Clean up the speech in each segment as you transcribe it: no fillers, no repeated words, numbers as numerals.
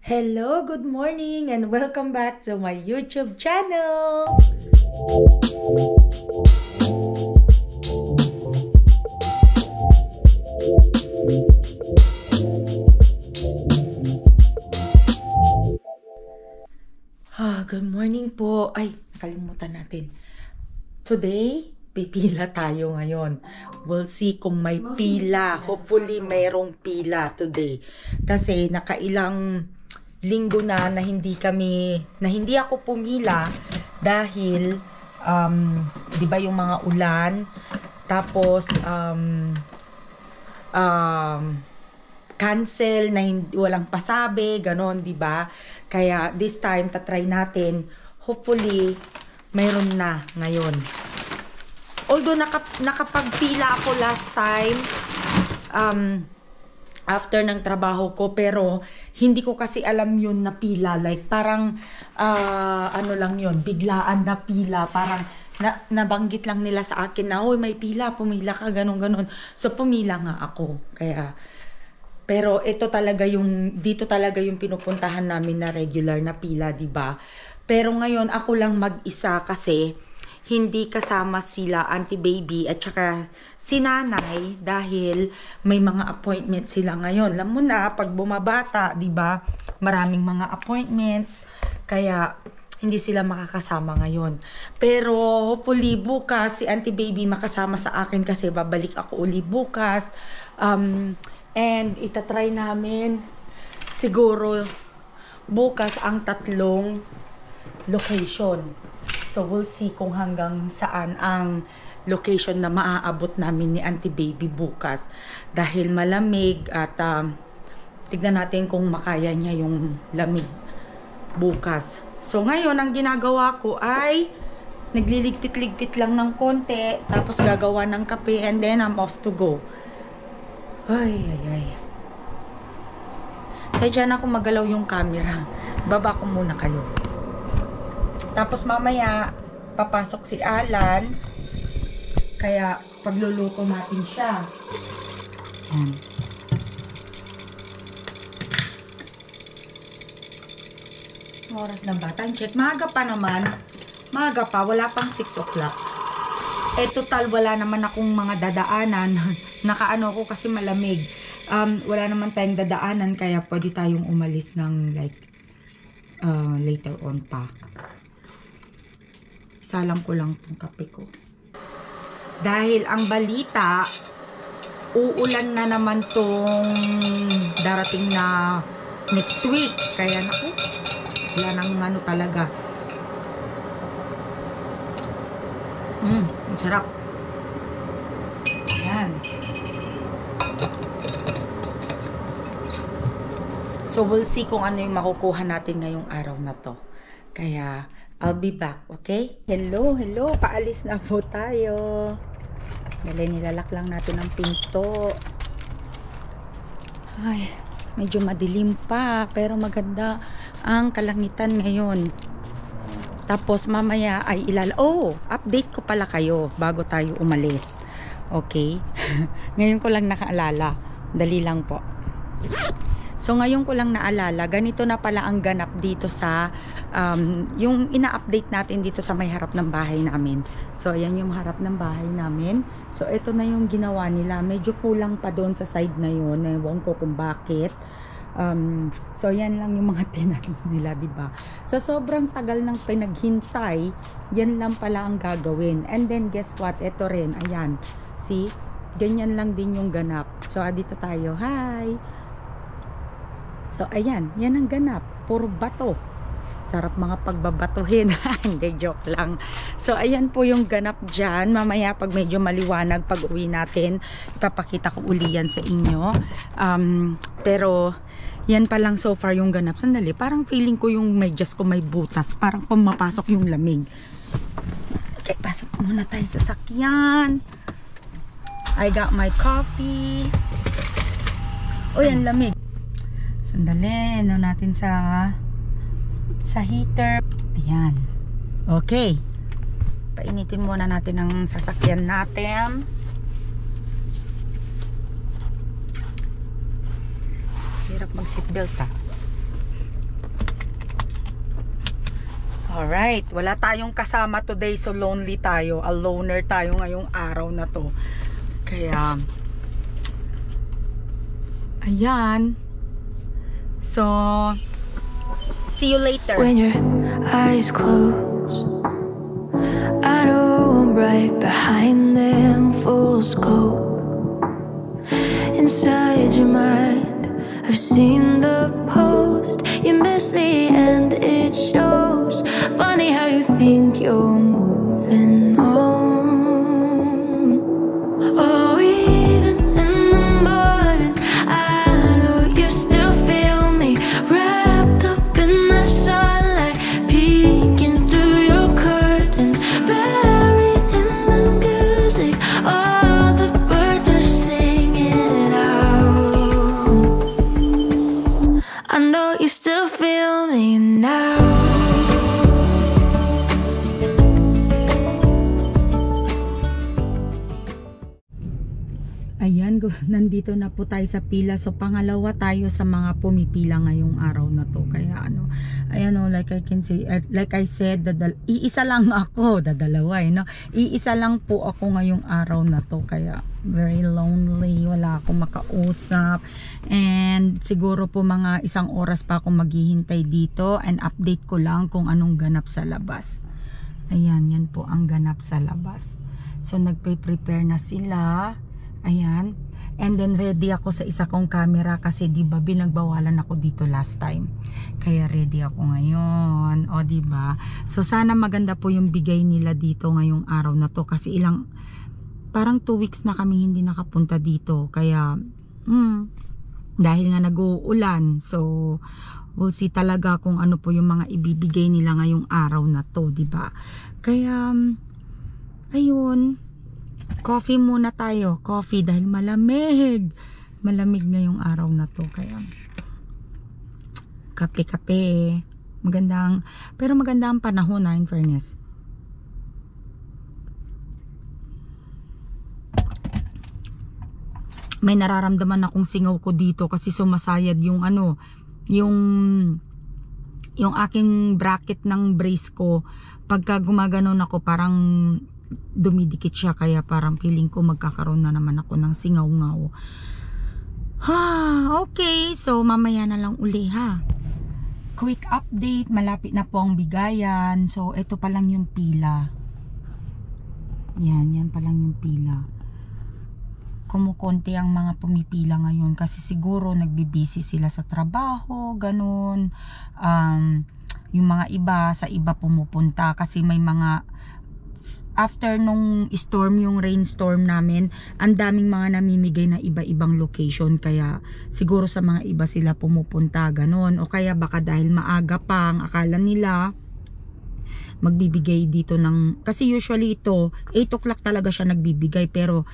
Hello, good morning, and welcome back to my YouTube channel! Good morning po. Ay, nakalimutan natin. Today, pipila tayo ngayon. We'll see kung may pila. Hopefully, mayroong pila today. Kasi nakailang linggo na hindi ako pumila dahil 'di ba yung mga ulan, tapos cancel na walang pasabi, ganon, 'di ba? Kaya this time tatry natin, hopefully mayroon na ngayon. Although nakapagpila ako last time after ng trabaho ko, pero hindi ko kasi alam yun na pila, like parang ano lang yun, biglaan na pila, parang nabanggit lang nila sa akin na, "Hoy, may pila, pumila ka," ganon. So pumila nga ako. Kaya pero dito talaga yung pinupuntahan namin na regular na pila, 'di ba? Pero ngayon ako lang mag-isa kasi hindi kasama sila Auntie Baby at saka si nanay dahil may mga appointment sila ngayon. Alam mo na, pag bumabata, 'di ba? Maraming mga appointments, kaya hindi sila makakasama ngayon. Pero hopefully bukas si Auntie Baby makasama sa akin kasi babalik ako uli bukas. And itatry namin siguro bukas ang 3 location. So we'll see kung hanggang saan ang location na maaabot namin ni Auntie Baby bukas. Dahil malamig at tignan natin kung makaya niya yung lamig bukas. So ngayon ang ginagawa ko ay nagliligpit-ligpit lang ng konti, tapos gagawa ng kape, and then I'm off to go. Ay. Sadya na ako magalaw yung camera. Baba ko muna kayo. Tapos mamaya, papasok si Alan. Kaya, pagluluto natin siya. Oras na ba? Time check. Maaga pa naman. Maaga pa. Wala pang 6 o'clock. Total, wala naman akong mga dadaanan. Nakaano ko kasi malamig. Wala naman tayong dadaanan. Kaya pwede tayong umalis ng like later on pa. Salang ko lang itong kape ko. Dahil ang balita, uulan na naman tong darating na next week. Kaya naku, wala nang ano talaga. Ang sarap. Ayan. So we'll see kung ano yung makukuha natin ngayong araw na to. Kaya I'll be back, okay? Hello. Paalis na po tayo. Dali, nilalak lang natin ang pinto. Ay, medyo madilim pa, pero maganda ang kalangitan ngayon. Tapos mamaya ay update ko pala kayo bago tayo umalis. Okay? Ngayon ko lang nakaalala. Dali lang po. So ngayon ko lang naalala, ganito na pala ang ganap dito sa yung ina-update natin dito sa may harap ng bahay namin. So ayan yung harap ng bahay namin. So ito na yung ginawa nila. Medyo kulang pa doon sa side na yun. Ewan ko kung bakit. So yan lang yung mga tinanim nila, diba? So sobrang tagal ng pinaghintay, yan lang pala ang gagawin. And then guess what? Ito rin, ayan. See? Ganyan lang din yung ganap. So dito tayo. Hi! So, ayan. Yan ang ganap. Puro bato. Sarap mga pagbabatuhin. Hindi, joke lang. So, ayan po yung ganap dyan. Mamaya, pag medyo maliwanag, pag uwi natin, ipapakita ko uli yan sa inyo. Pero, yan pa lang so far yung ganap. Sandali, parang feeling ko yung medyas ko may butas. Parang pumapasok yung lamig. Okay, pasok muna tayo sa sakyan. I got my coffee. O, yan, lamig. Sandali, ano natin sa heater. Ayan. Okay. Painitin muna natin ang sasakyan natin. Hirap mag seatbelt Alright, wala tayong kasama today, so lonely tayo. A loner tayo ngayong araw na to. Kaya, ayan. So, see you later. When your eyes close, I know I'm right behind them, full scope. Inside your mind, I've seen the post. You miss me and it shows. Funny how you think you're moving on. Oh, even in the morning, I know you still feel me. Wrapped up in the sunlight, peeking through your curtains, buried in the music. All the birds are singing out. I know you still feel me now. Ayan, nandito na po tayo sa pila. So, pangalawa tayo sa mga pumipila ngayong araw na to. Kaya ano, ayan o, like I said, iisa lang ako, dadalawa no? Iisa lang po ako ngayong araw na to. Kaya, very lonely, wala akong makausap. And, siguro po mga 1 oras pa ako maghihintay dito. And update ko lang kung anong ganap sa labas. Ayan, yan po ang ganap sa labas. So, nagpe-prepare na sila. Ayan. And then ready ako sa isa kong camera kasi 'di ba binagbawalan ako dito last time. Kaya ready ako ngayon. O 'di ba? So sana maganda po yung bigay nila dito ngayong araw na to kasi parang 2 weeks na kami hindi nakapunta dito. Kaya dahil nga nag-uulan. So we'll see talaga kung ano po yung mga ibibigay nila ngayong araw na to, 'di ba? Kaya ayun. Coffee muna tayo. Coffee dahil malamig. Malamig na yung araw na to. Kaya kape-kape. Pero maganda ang panahon in fairness. May nararamdaman akong singaw ko dito kasi sumasayad yung yung aking bracket ng brace ko. Pagka gumaganon ako parang dumidikit siya kaya parang feeling ko magkakaroon na naman ako ng singaw-ngaw. Okay, so mamaya na lang uli ha. Quick update, malapit na po ang bigayan. So ito pa lang yung pila. Yan pa lang yung pila. Kumukonti ang mga pumipila ngayon kasi siguro nagbibisi sila sa trabaho, ganun. Yung mga iba sa iba pumupunta kasi may mga after nung storm, yung rainstorm namin, ang daming mga namimigay na iba-ibang location. Kaya siguro sa mga iba sila pumupunta, ganon. O kaya baka dahil maaga pa, ang akala nila magbibigay dito ng, kasi usually ito 8 o'clock talaga siya nagbibigay. Pero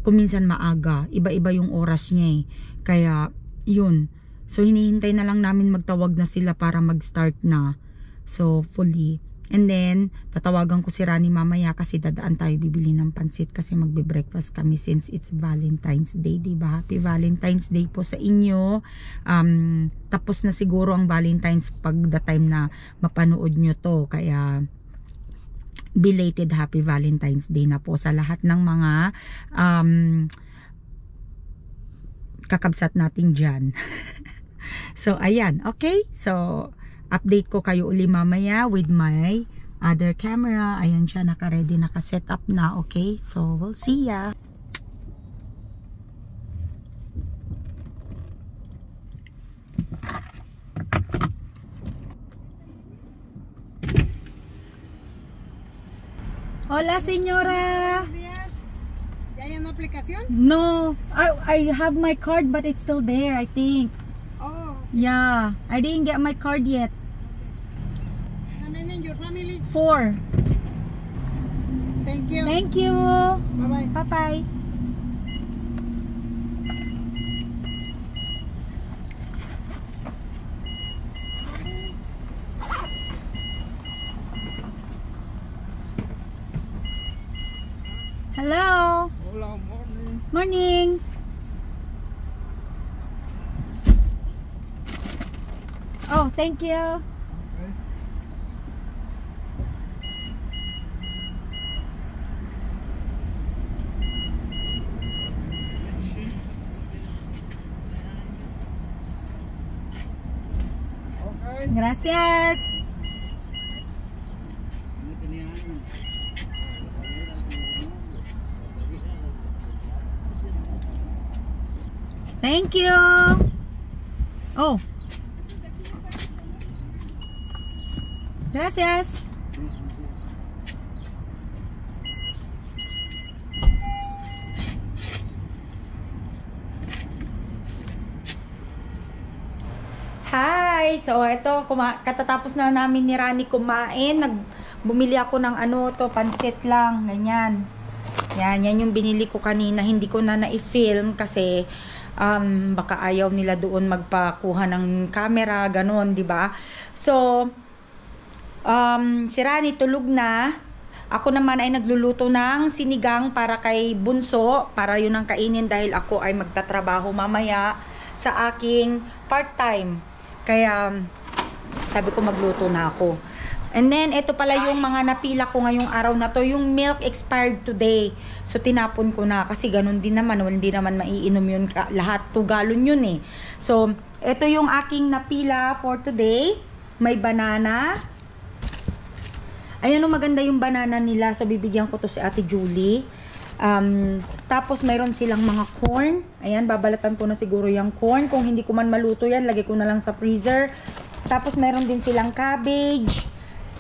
kuminsan maaga, iba-iba yung oras niya Kaya yun, so hinihintay na lang namin magtawag na sila para mag-start na. So fully. And then, tatawagan ko si Rani mamaya kasi dadaan tayo bibili ng pansit kasi magbe-breakfast kami since it's Valentine's Day, diba? Happy Valentine's Day po sa inyo. Tapos na siguro ang Valentine's pag the time na mapanood nyo to. Kaya, belated Happy Valentine's Day na po sa lahat ng mga kakabsat natin dyan. So, ayan. Okay? So, update ko kayo uli mamaya with my other camera. Ayan siya, naka-ready, naka-set up na. Okay, so we'll see ya. Hola, señora. ¿Ya hay una aplicación? No, I have my card but it's still there, I think. Oh. Yeah, I didn't get my card yet. How many in your family? 4. Thank you. Thank you. Bye-bye. Bye-bye. Hello. Hola, morning. Morning. Oh, thank you. Gracias. Thank you. Oh. Gracias. Hi! So, ito, katatapos na namin ni Rani kumain. Bumili ako ng pansit lang. Ganyan. Yan yung binili ko kanina. Hindi ko na na-film kasi baka ayaw nila doon magpakuha ng camera. Ganon, di ba? So, si Rani tulog na. Ako naman ay nagluluto ng sinigang para kay Bunso. Para yun ang kainin dahil ako ay magtatrabaho mamaya sa aking part-time. Kaya, sabi ko magluto na ako. And then, ito pala yung mga napila ko ngayong araw na to. Yung milk expired today. So, tinapon ko na. Kasi ganun din naman. Hindi naman maiinom yun. Lahat 2 galon yun eh. So, ito yung aking napila for today. May banana. Ayan o, maganda yung banana nila. So, bibigyan ko to si Ate Julie. Tapos mayroon silang mga corn. Ayan, babalatan ko na siguro yung corn. Kung hindi ko man maluto yan, lagay ko na lang sa freezer. Tapos mayroon din silang cabbage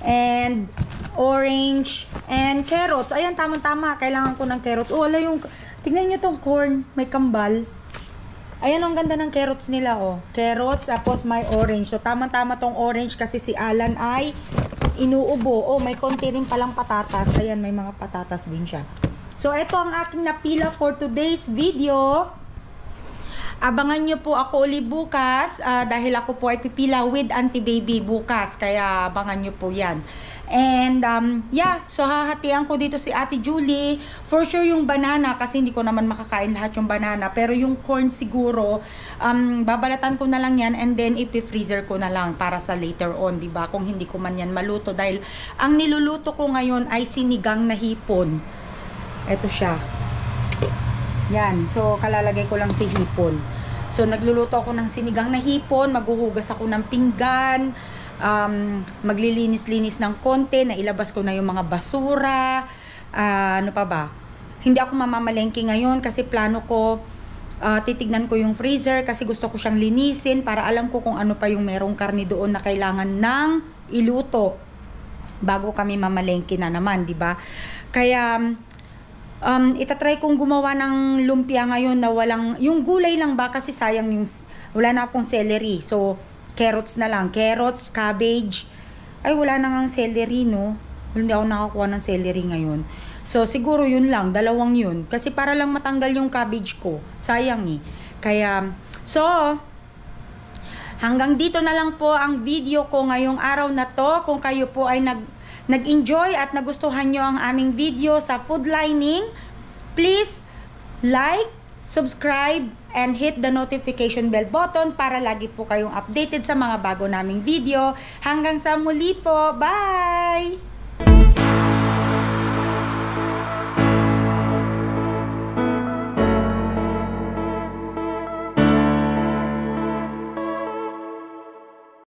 and orange and carrots. Ayan, tama-tama. Kailangan ko ng carrots. Oh, wala yung, tignan nyo tong corn. May kambal. Ayan, ang ganda ng carrots nila, oh. Carrots, tapos may orange. So, tama-tama tong orange kasi si Alan ay inuubo. Oh, may konti rin palang patatas. Ayan, may mga patatas din siya. So, ito ang aking napila for today's video. Abangan nyo po ako uli bukas dahil ako po ay pipila with Auntie Baby bukas. Kaya abangan nyo po yan. And, yeah. So, hahatian ko dito si Ate Julie. For sure yung banana kasi hindi ko naman makakain lahat yung banana. Pero yung corn siguro, babalatan ko na lang yan and then ipi-freezer ko na lang para sa later on, diba? Kung hindi ko man yan maluto. Dahil ang niluluto ko ngayon ay sinigang na hipon. Ito siya. Yan. So, kalalagay ko lang si hipon. So, nagluluto ako ng sinigang na hipon. Maghuhugas ako ng pinggan. Maglilinis-linis ng konti. Nailabas ko na yung mga basura. Ano pa ba? Hindi ako mamamalengke ngayon kasi plano ko, titignan ko yung freezer kasi gusto ko siyang linisin para alam ko kung ano pa yung merong karne doon na kailangan ng iluto bago kami mamalengke na naman, di ba? Kaya, itatry kong gumawa ng lumpia ngayon na walang, yung gulay lang ba kasi sayang yung, wala na akong celery. So, carrots na lang. Carrots, cabbage. Ay, wala na nga celery, no? Hindi ako nakakuha ng celery ngayon. So, siguro yun lang. 2 yun. Kasi para lang matanggal yung cabbage ko. Sayang eh. Kaya, so, hanggang dito na lang po ang video ko ngayong araw na to. Kung kayo po ay nag-enjoy at nagustuhan nyo ang aming video sa food lining, please like, subscribe, and hit the notification bell button para lagi po kayong updated sa mga bago naming video. Hanggang sa muli po. Bye!